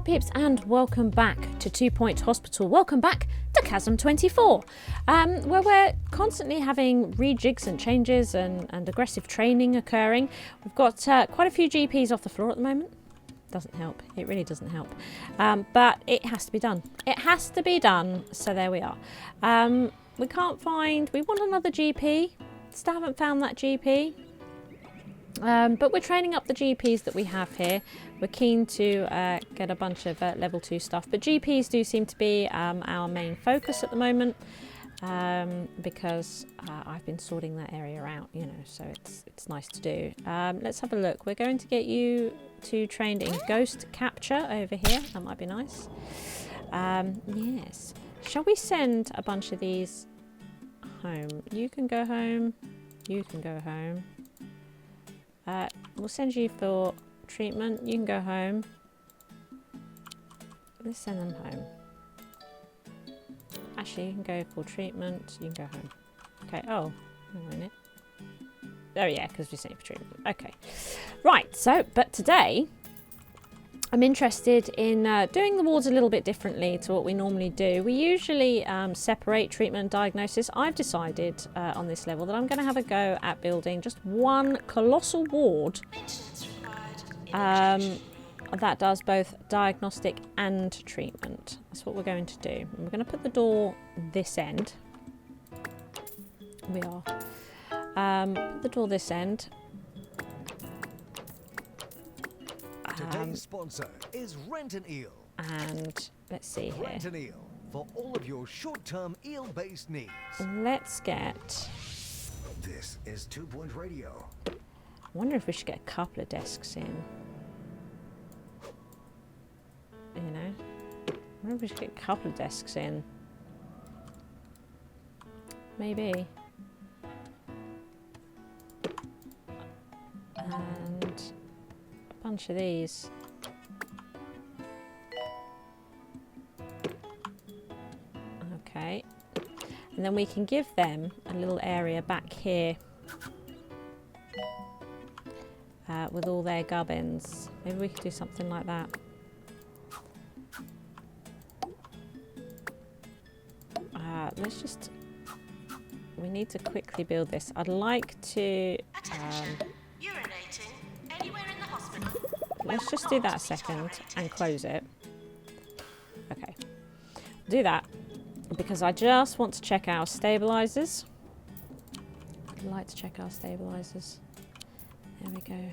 Peeps, and welcome back to 2 Point Hospital. Welcome back to Chasm 24, where we're constantly having rejigs and changes and aggressive training occurring. We've got quite a few GPs off the floor at the moment. Doesn't help. It really doesn't help. But it has to be done. It has to be done. So there we are. We can't find... We want another GP. Still haven't found that GP. But we're training up the GPs that we have here. We're keen to get a bunch of level 2 stuff, but GPs do seem to be our main focus at the moment, because I've been sorting that area out, you know, so it's nice to do. Let's have a look. We're going to get you two trained in ghost capture over here. That might be nice. Yes. Shall we send a bunch of these home? You can go home. You can go home. We'll send you for treatment. You can go home. Let's send them home. Actually, you can go for treatment. You can go home. Okay. Oh, hang on a minute. Oh yeah, because we sent you for treatment. Okay. Right. So, but today I'm interested in doing the wards a little bit differently to what we normally do. We usually separate treatment and diagnosis. I've decided on this level that I'm going to have a go at building just one colossal ward that does both diagnostic and treatment. That's what we're going to do. And we're going to put the door this end. We are. Put the door this end. Today's sponsor is Rent an Eel. And let's see here. Rent an Eel for all of your short-term eel-based needs. Let's get... This is 2 Point Radio. I wonder if we should get a couple of desks in. You know? I wonder if we should get a couple of desks in. Maybe. And a bunch of these. Okay. And then we can give them a little area back here with all their gubbins. Maybe we could do something like that. Let's just... We need to quickly build this. I'd like to... Urinating anywhere in the hospital. Let's just do that a second and close it. Okay. Do that because I just want to check our stabilizers. I'd like to check our stabilizers. There we go.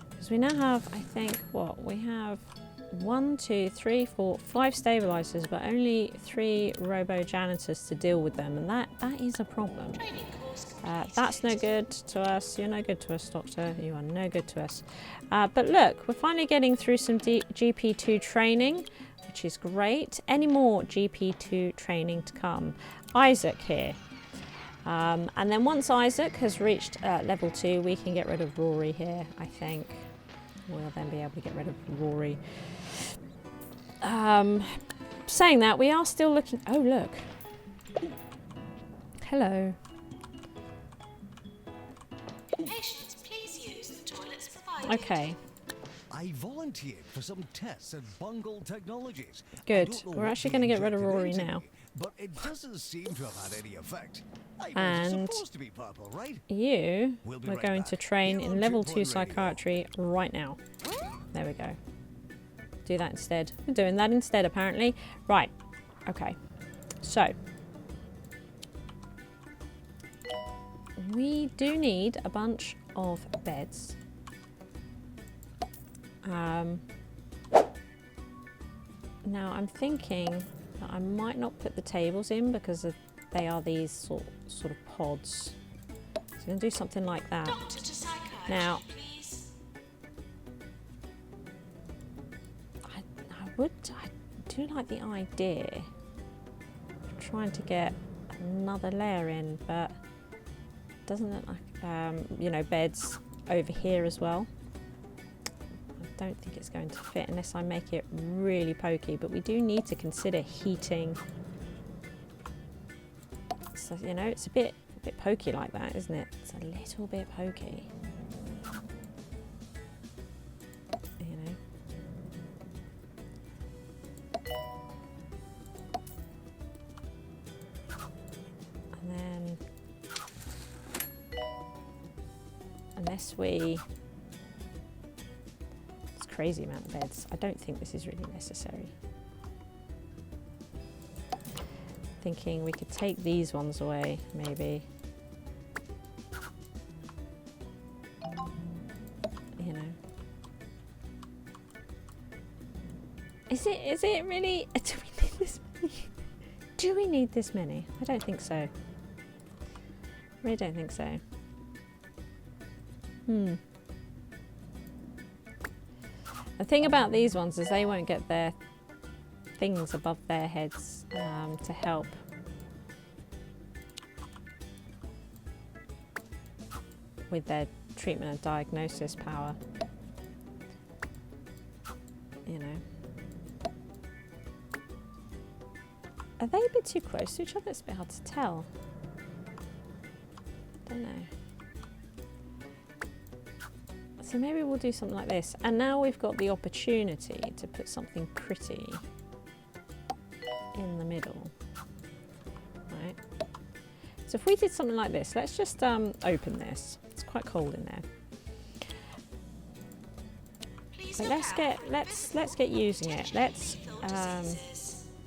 Because we now have, I think, what? We have 1, 2, 3, 4, 5 stabilizers, but only 3 robo janitors to deal with them, and that is a problem. That's no good to us. You're no good to us, Doctor. You are no good to us. But look, we're finally getting through some GP2 training, which is great. Any more GP2 training to come? Isaac here. And then once Isaac has reached level 2, we can get rid of Rory here, I think. We'll then be able to get rid of Rory. Saying that, we are still looking... Oh, look. Hello. Patients, please use the toilets provided. Okay. I volunteered for some tests at Bungle Technologies. Good. We're actually going to get rid of Rory now. But it doesn't seem to have had any effect. And supposed to be purple, right? you We'll be we're right going back. to train Here in on level 2 2 Point Radio. psychiatry right now. There we go. Do that instead. We're doing that instead, apparently. Right. Okay. So we do need a bunch of beds. Now I'm thinking that I might not put the tables in because they are these sort of pods. So I'm going to do something like that. Doctor to psychiatry, Now, please. I do like the idea of trying to get another layer in, but it doesn't look like, you know, beds over here as well. I don't think it's going to fit unless I make it really pokey, but we do need to consider heating. So, you know, it's a bit pokey like that, isn't it? It's a little bit pokey. You know. then, unless we, it's a crazy amount of beds. I don't think this is really necessary. Thinking we could take these ones away, maybe. You know. Is it really, do we need this many? Do we need this many? I don't think so. I really don't think so. The thing about these ones is they won't get their things above their heads to help with their treatment and diagnosis power. You know. Are they a bit too close to each other? It's a bit hard to tell. Don't know. So maybe we'll do something like this. And now we've got the opportunity to put something pretty in the middle. Right. So if we did something like this, let's just open this. It's quite cold in there. So let's get using it. Let's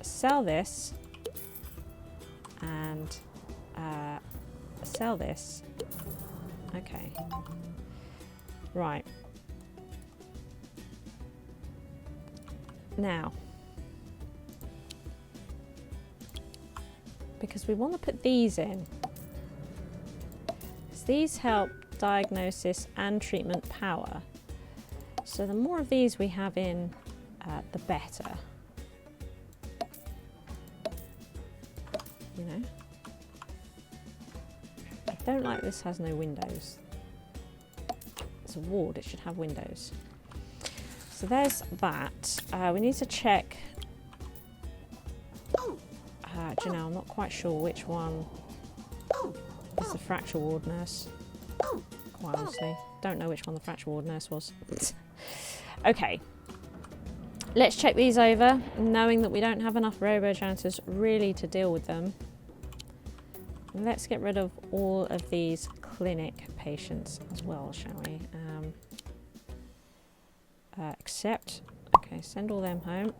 sell this and sell this. Okay. Right. Now, because we want to put these in, because these help diagnosis and treatment power. So the more of these we have in, the better. You know? I don't like this has no windows. It's a ward, it should have windows. So there's that. We need to check. Do you know, I'm not quite sure which one is the fracture ward nurse. Quite honestly, don't know which one the fracture ward nurse was. Okay, let's check these over, knowing that we don't have enough robo-janitors really to deal with them. Let's get rid of all of these clinic patients as well, shall we? Accept. Okay, send all them home.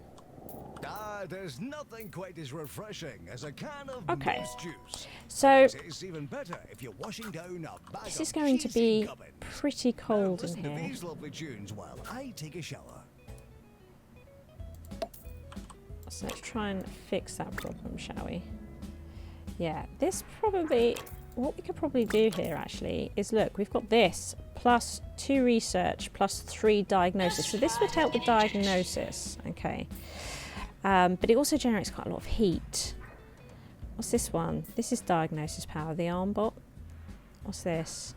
There's nothing quite as refreshing as a can of moose juice. So It's even better if you're washing down a bag this is of going to cheesy be gubbins. pretty cold in Listen to here. these lovely tunes while I take a shower. So let's try and fix that problem, shall we? Yeah, this probably, what we could probably do here actually is look, we've got this plus 2 research plus 3 diagnosis. So this would help with diagnosis, okay. But it also generates quite a lot of heat. What's this one? This is diagnosis power, the arm bot. What's this?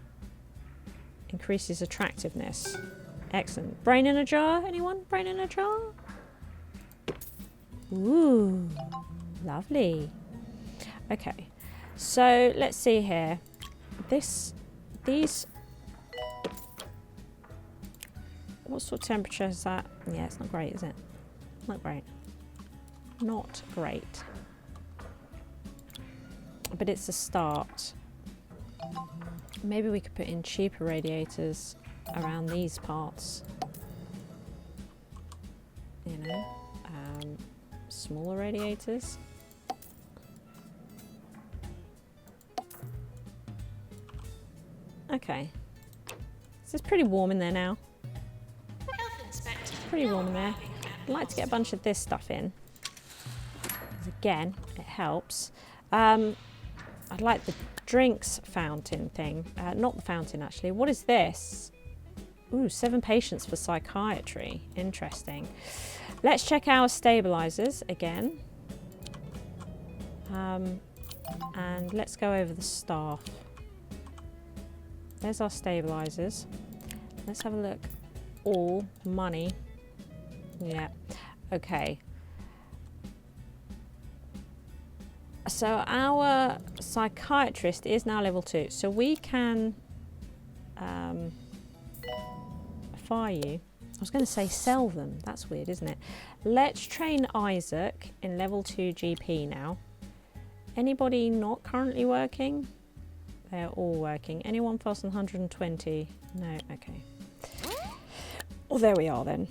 Increases attractiveness. Excellent. Brain in a jar, anyone? Brain in a jar? Ooh, lovely. Okay, so let's see here. These, what sort of temperature is that? Yeah, it's not great, is it? Not great. Not great. But it's a start. Maybe we could put in cheaper radiators around these parts. You know, smaller radiators. Okay. So it's pretty warm in there now. Pretty warm in there. I'd like to get a bunch of this stuff in. Because again, it helps. I'd like the drinks fountain thing. Not the fountain, actually. What is this? Ooh, 7 patients for psychiatry. Interesting. Let's check our stabilizers again. And let's go over the staff. There's our stabilizers. Let's have a look. All money. Yeah. Okay. So our psychiatrist is now level 2. So we can fire you. I was going to say sell them. That's weird, isn't it? Let's train Isaac in level 2 GP now. Anybody not currently working? They're all working. Anyone faster than 120? No, okay. Well, there we are then.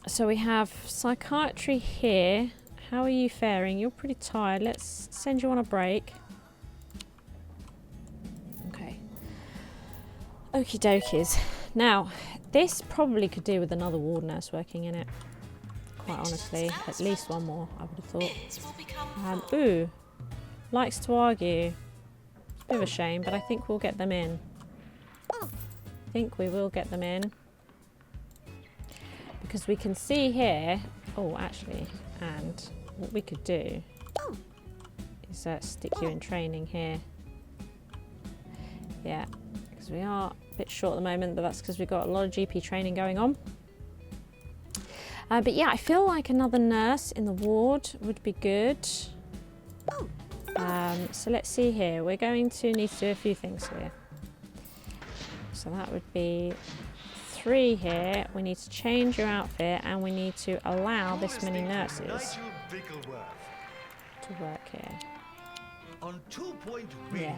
So we have psychiatry here. How are you faring? You're pretty tired. Let's send you on a break. Okay. Okie dokies. Now, this probably could do with another ward nurse working in it. Quite honestly. At least one more, I would have thought. Ooh. Likes to argue. It's a bit of a shame, but I think we'll get them in. I think we will get them in. Because we can see here... Oh, actually, and what we could do is stick you in training here. Yeah, because we are a bit short at the moment, but that's because we've got a lot of GP training going on. But yeah, I feel like another nurse in the ward would be good. So let's see here. We're going to need to do a few things here. So that would be 3 here. We need to change your outfit and we need to allow this many nurses to work here. On 2-point radio. Yeah.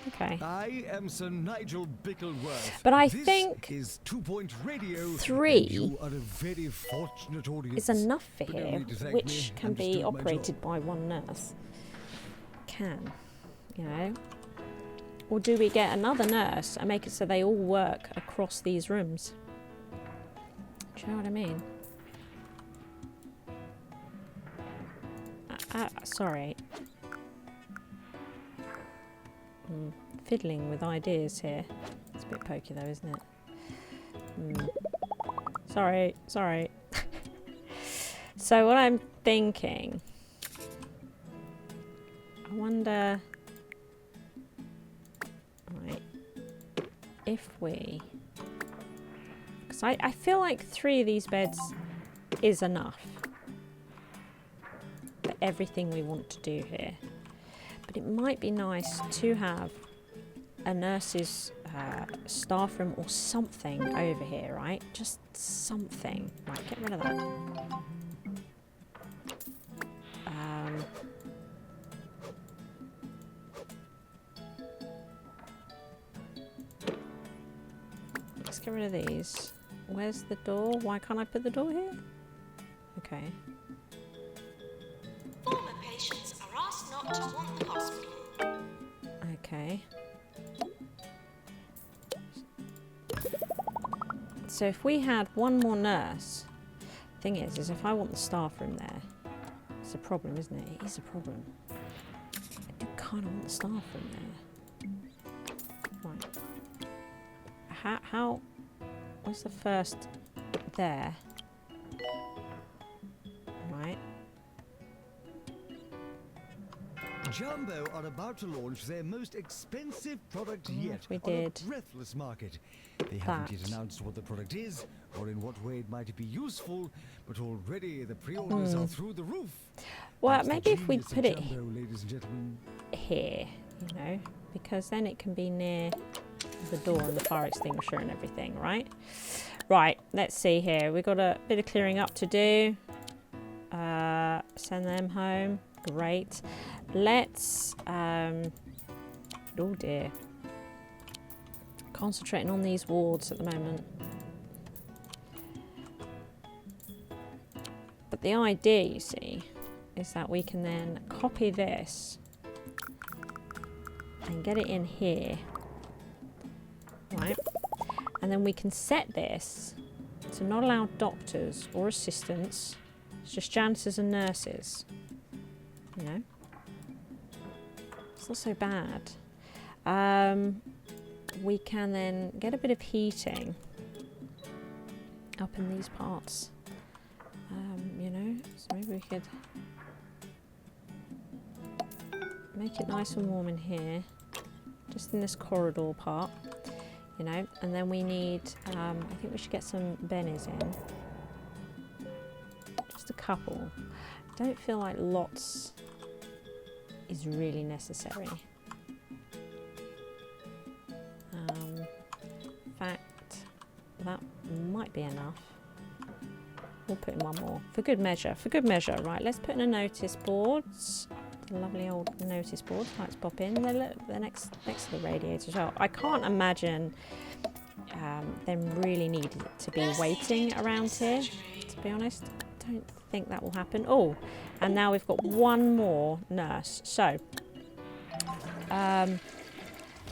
Okay. I am Sir Nigel Bickleworth. But I This think is 2-point radio. 3 You are a very fortunate audience. is enough for But no here, need to thank which me. can be Understood my operated by one nurse. Can, you know. Or do we get another nurse and make it so they all work across these rooms? Do you know what I mean? Sorry. Fiddling with ideas here. It's a bit pokey though, isn't it? Sorry. So what I'm thinking... I wonder... Right. If we... Because I feel like 3 of these beds is enough for everything we want to do here. But it might be nice to have a nurse's staff room or something over here, right? Just something. Right, get rid of that. Let's get rid of these. Where's the door? Why can't I put the door here? Okay. Former patients are asked not to haunt the hospital. Okay. So if we had one more nurse, thing is if I want the staff room there, it's a problem, isn't it? It is a problem. I do kind of want the staff room there. Right. How? What's the first there? Right. Jumbo are about to launch their most expensive product yet we on did a breathless market. They haven't yet announced what the product is or in what way it might be useful, but already the pre-orders are through the roof. Well, That's the maybe if we genius of put it Jumbo, ladies and gentlemen. here, you know, because then it can be near the door and the fire extinguisher and everything, right? Right, let's see here. We've got a bit of clearing up to do. Send them home. Great. Let's, oh dear. Concentrating on these wards at the moment. But the idea, you see, is that we can then copy this and get it in here, right? And then we can set this to not allow doctors or assistants, it's just janitors and nurses, you know? It's not so bad. We can then get a bit of heating up in these parts, you know, so maybe we could make it nice and warm in here, just in this corridor part, you know, and then we need, I think we should get some bennies in, just a couple. I don't feel like lots is really necessary. In fact, that might be enough. We'll put in one more for good measure. For good measure, right? Let's put in a notice boards. The lovely old notice boards. Lights pop in. They're next to the radiator as well. I can't imagine them really needing to be waiting around here. To be honest, I don't think that will happen. Oh, and now we've got one more nurse. So,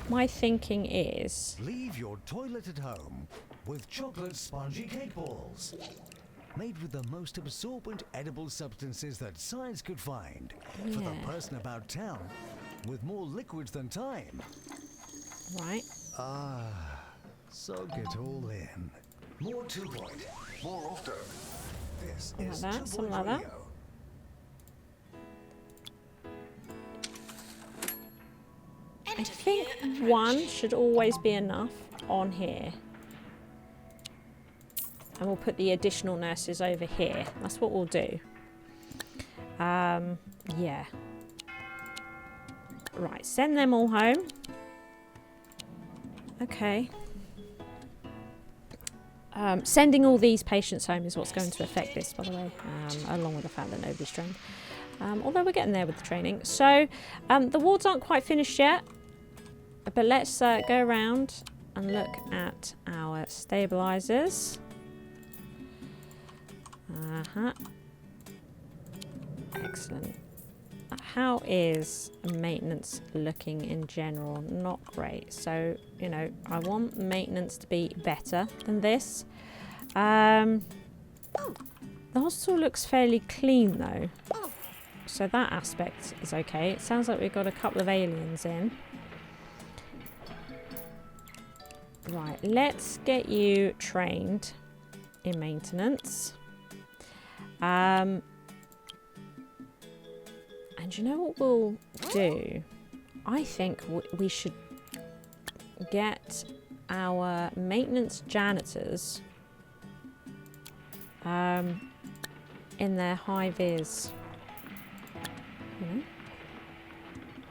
my thinking is Leave your toilet at home with chocolate spongy cake balls. Made with the most absorbent edible substances that science could find. For the person about town with more liquids than time. right. Soak it all in. More 2-point, more often. This Something is like that, 2-point something like that. radio. I think one should always be enough on here. And we'll put the additional nurses over here. That's what we'll do. Yeah. Right, send them all home. Okay. Sending all these patients home is what's going to affect this, by the way, along with the fact that nobody's trained. Although we're getting there with the training. So, the wards aren't quite finished yet. But let's go around and look at our stabilizers. Excellent. How is maintenance looking in general? Not great. So, you know, I want maintenance to be better than this. The hospital looks fairly clean though. So that aspect is okay. It sounds like we've got a couple of aliens in. Right, let's get you trained in maintenance. And you know what we'll do? I think we should get our maintenance janitors in their high-vis. You know?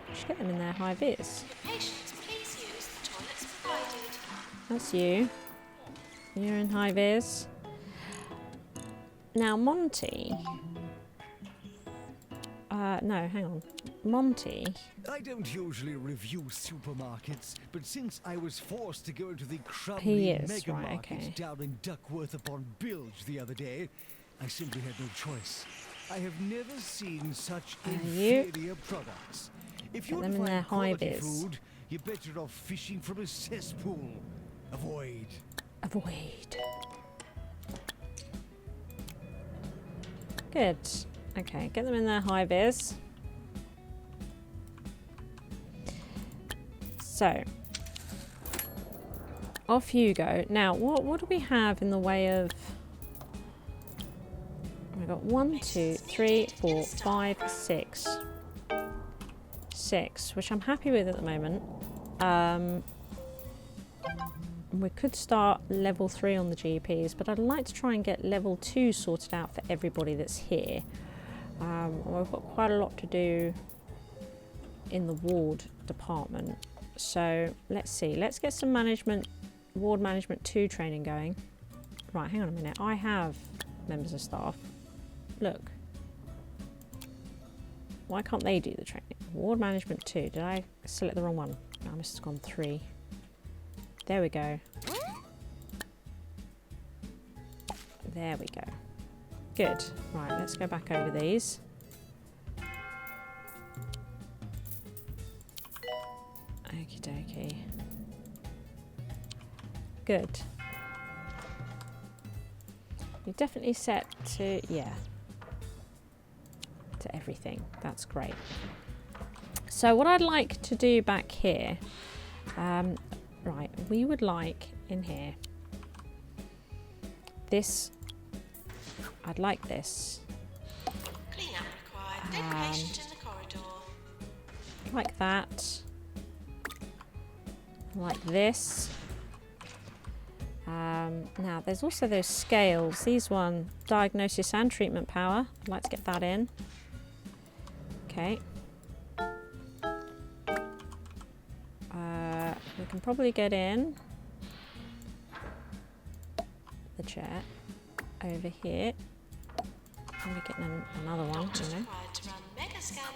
We should get them in their high-vis. Patients, please use the toilets provided. That's you. You're in high-vis. Now, Monty... no, hang on. Monty... I don't usually review supermarkets, but since I was forced to go into the He crumbly is, mega right, market okay. down in Duckworth upon Bilge the other day, I simply had no choice. I have never seen such you? inferior products. If Get you them want in to their find quality high-vis. food, you're better off fishing from a cesspool. Avoid. Avoid. Good. Okay, get them in their high-vis. So, off you go. Now, what do we have in the way of... We've got 1, 2, 3, 4, 5, 6. 6, which I'm happy with at the moment. We could start level 3 on the GPs, but I'd like to try and get level 2 sorted out for everybody that's here. We've got quite a lot to do in the ward department. So let's see. Let's get some ward management 2 training going. Right, hang on a minute. I have members of staff. Look. Why can't they do the training? Ward management 2. Did I select the wrong one? No, I must have gone 3. There we go. There we go. Good. Right, let's go back over these. Okie dokie. Good. You've definitely set to, yeah, to everything. That's great. So what I'd like to do back here, right, we would like in here, this, I'd like this. Clean up required. Then patient in the corridor. Like that. Like this. Now, there's also those scales. These one, diagnosis and treatment power. I'd like to get that in. Okay. We can probably get in the chair over here. Probably getting another one, Doctors you know. required to run mega scanner.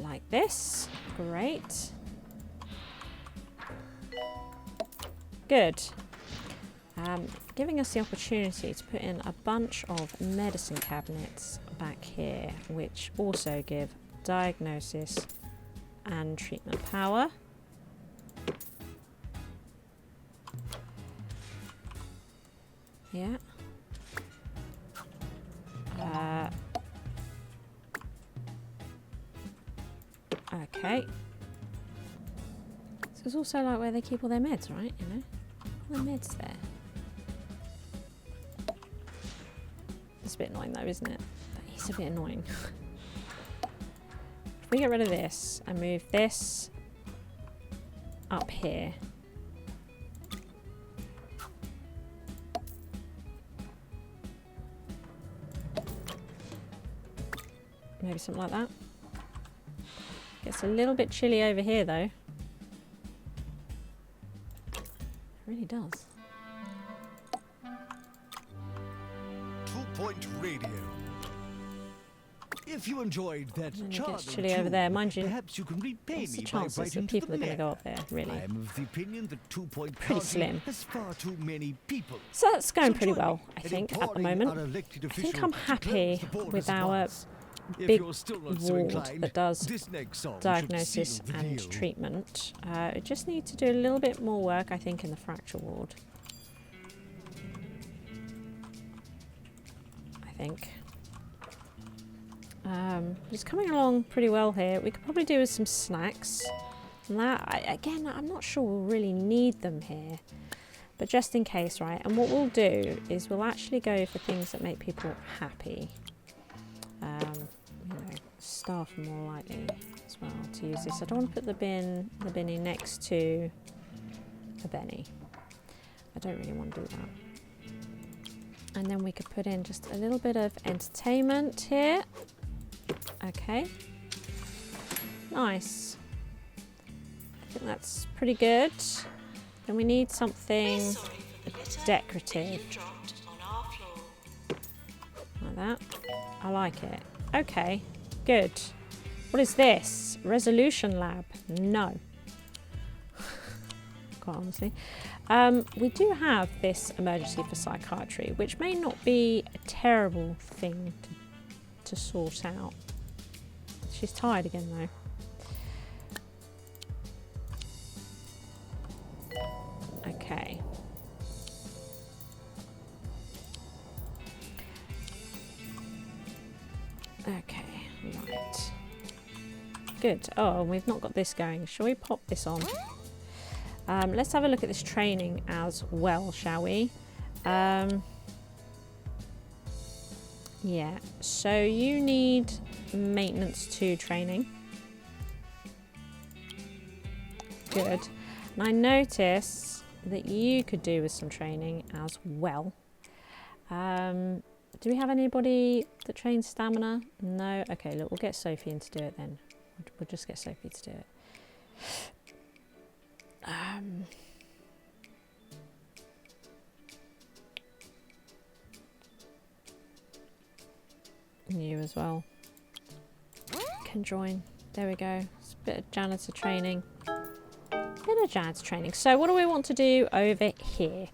Like this. Great. Good. Giving us the opportunity to put in a bunch of medicine cabinets back here, which also give diagnosis and treatment power. Yeah. Okay. So it's also like where they keep all their meds, right? You know, all the meds there. It's a bit annoying though, isn't it? That is a bit annoying. If we get rid of this and move this up here. Maybe something like that. Gets a little bit chilly over here though. It really does. 2-point radio. If you enjoyed that And then it charming gets chilly over there, mind you. perhaps you can repay What's the me by chances writing that to people are the going to mayor. go up there, really? I am of the opinion that 2-point Pretty county slim. has far too many people. So that's going So pretty join well, me I in think, at the imploring moment. our elected I think official I'm to happy close the borders with at our once. If big you're still not so ward inclined, that does this next song should diagnosis seal the and deal. treatment. It just needs to do a little bit more work, I think, in the fracture ward. I think. It's coming along pretty well here. We could probably do with some snacks. And that, again, I'm not sure we'll really need them here. But just in case, right? And what we'll do is we'll actually go for things that make people happy. You know, staff are more likely as well to use this. I don't want to put the binny next to a Benny. I don't really want to do that. And then we could put in just a little bit of entertainment here. Okay. Nice. I think that's pretty good. Then we need something We're sorry for the litter that decorative. you've dropped on our floor. Like that. I like it. Okay, good. What is this? Resolution lab? No. Quite honestly. We do have this emergency for psychiatry, which may not be a terrible thing to sort out. She's tired again though. Okay. Okay, right. Good. Oh, we've not got this going. Shall we pop this on? Let's have a look at this training as well, shall we? Yeah, so you need maintenance 2 training. Good. And I notice that you could do with some training as well. Do we have anybody that trains stamina? No? Okay, look, we'll get Sophie in to do it then. We'll just get Sophie to do it. You as well can join. There we go. It's a bit of janitor training. So what do we want to do over here?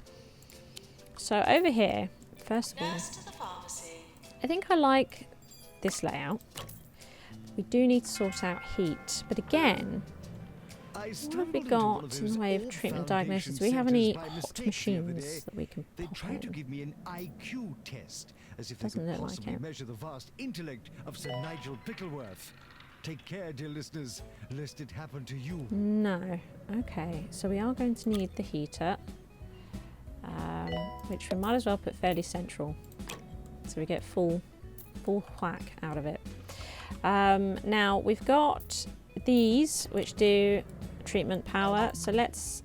So over here, first of all, Nurse to the pharmacy. I think I like this layout. We do need to sort out heat, but again, what have we got in the way of treatment diagnosis? Do we have any hot machines that we can They pop tried to in? give me an IQ test, as if Doesn't they could look like possibly it. measure the vast intellect of Sir Nigel Pickleworth. Take care, dear listeners, lest it happen to you. No. Okay, so we are going to need the heater, which we might as well put fairly central, so we get full whack out of it. Now we've got these which do treatment power, so let's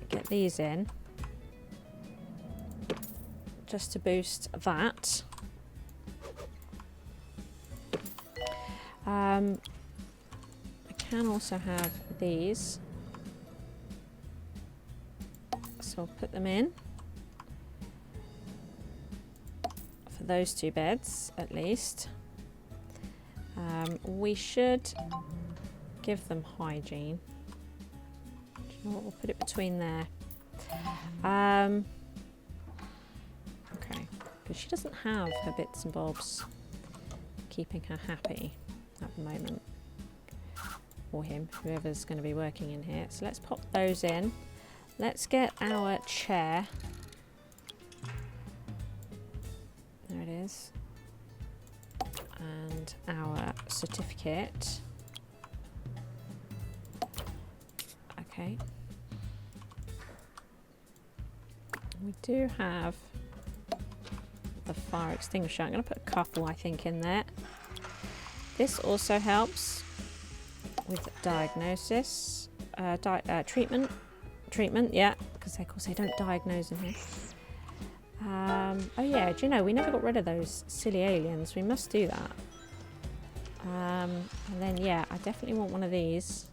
get these in just to boost that. I can also have these, so I'll put them in. those 2 beds at least. We should give them hygiene. Do you know what? We'll put it between there. Okay, because she doesn't have her bits and bobs keeping her happy at the moment. Or him, whoever's going to be working in here. So let's pop those in. Let's get our chair. There it is. And our certificate. Okay. We do have the fire extinguisher. I'm going to put a couple, I think, in there. This also helps with diagnosis, treatment, yeah, because of course they don't diagnose in here. Oh yeah, do you know, we never got rid of those silly aliens. We must do that. And then yeah, I definitely want one of these.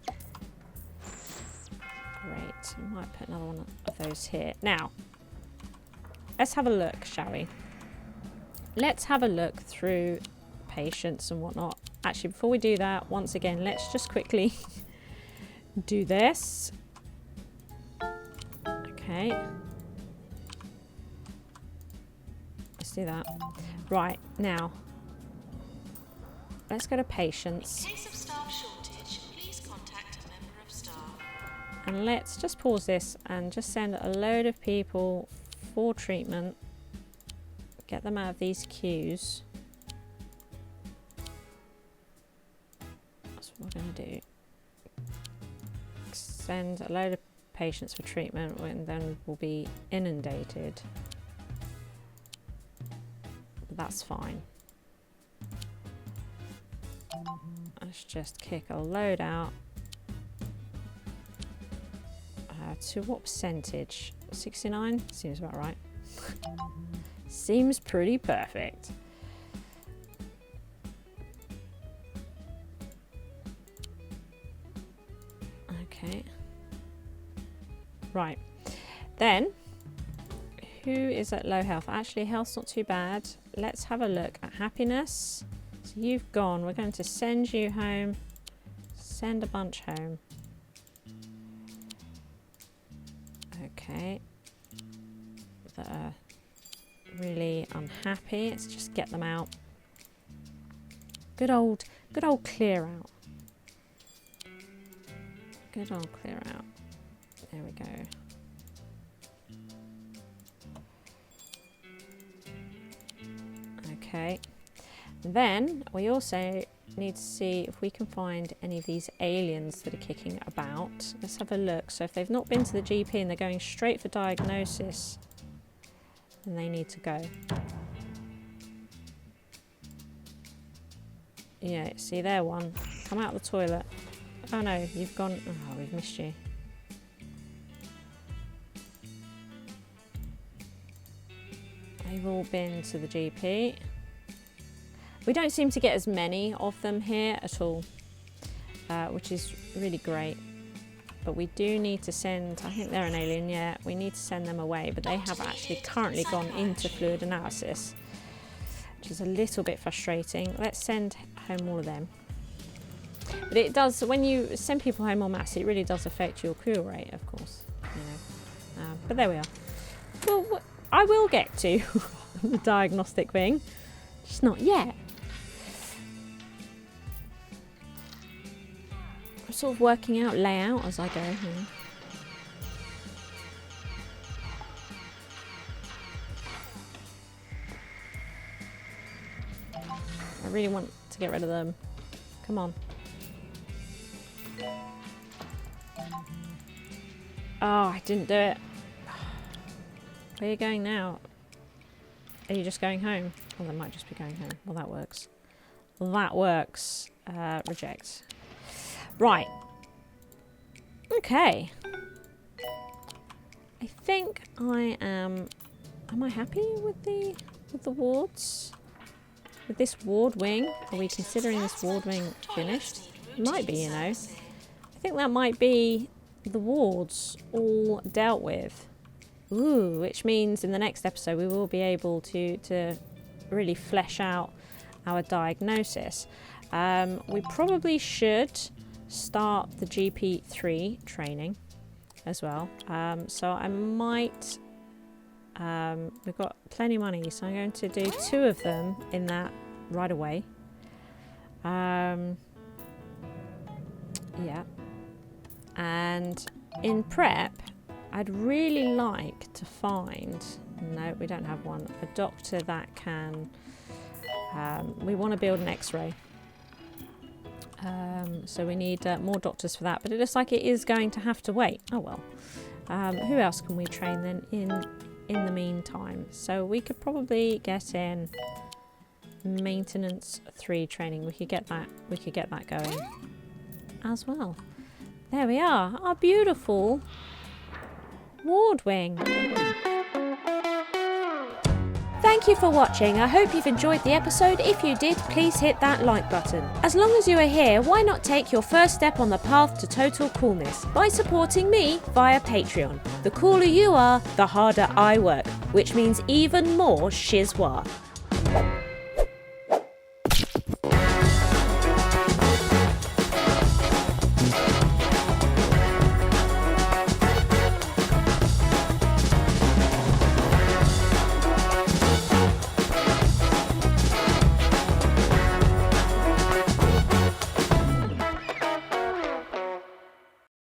Great, I might put another one of those here. Now, let's have a look, shall we? Let's have a look through patients and whatnot. Actually, before we do that, once again, let's just quickly do this. Okay. Let's do that. Right, now, let's go to patients. In case of staff shortage, please contact a member of staff. And let's just pause this and just send a load of people for treatment. Get them out of these queues. That's what we're going to do. Send a load of patients for treatment and then we'll be inundated. But that's fine. Let's just kick a load out. To what percentage? 69? Seems about right. Seems pretty perfect. Okay. Right. Then, who is at low health? Actually, health's not too bad. Let's have a look at happiness. So you've gone. We're going to send you home. Send a bunch home. Okay. That are really unhappy. Let's just get them out. Good old clear out. Good old clear out. There we go. Okay. Then we also need to see if we can find any of these aliens that are kicking about. Let's have a look. So if they've not been to the GP and they're going straight for diagnosis, then they need to go. Yeah, see there one. Come out of the toilet. Oh no, you've gone. Oh, we've missed you. They've all been to the GP. We don't seem to get as many of them here at all, which is really great. But we do need to send, I think they're an alien, yeah, we need to send them away, but they have actually currently gone into fluid analysis, which is a little bit frustrating. Let's send home all of them. But it does, when you send people home en masse, it really does affect your cure rate, of course, you know. But there we are. Well, I will get to the diagnostic thing, just not yet. I'm sort of working out layout as I go, you know. I really want to get rid of them. Come on. Oh, I didn't do it. Where are you going now? Are you just going home? Oh, they might just be going home. Well, that works. That works. Reject. Right. Okay. I think I am. Am I happy with the wards? With this ward wing? Are we considering this ward wing finished? It might be, you know. I think that might be the wards all dealt with. Ooh, which means in the next episode we will be able to really flesh out our diagnosis. We probably should start the GP3 training as well. So I might, we've got plenty of money, so I'm going to do 2 of them in that right away. Yeah. And in prep, I'd really like to find, no, we don't have one, a doctor that can, we want to build an x-ray. So we need more doctors for that, but it looks like it is going to have to wait. Oh well. Who else can we train then in the meantime? So we could probably get in maintenance 3 training. We could get that going as well. There we are, our beautiful ward wing. Thank you for watching. I hope you've enjoyed the episode. If you did, please hit that like button. As long as you are here, why not take your first step on the path to total coolness by supporting me via Patreon. The cooler you are, the harder I work, which means even more SHIZWAH.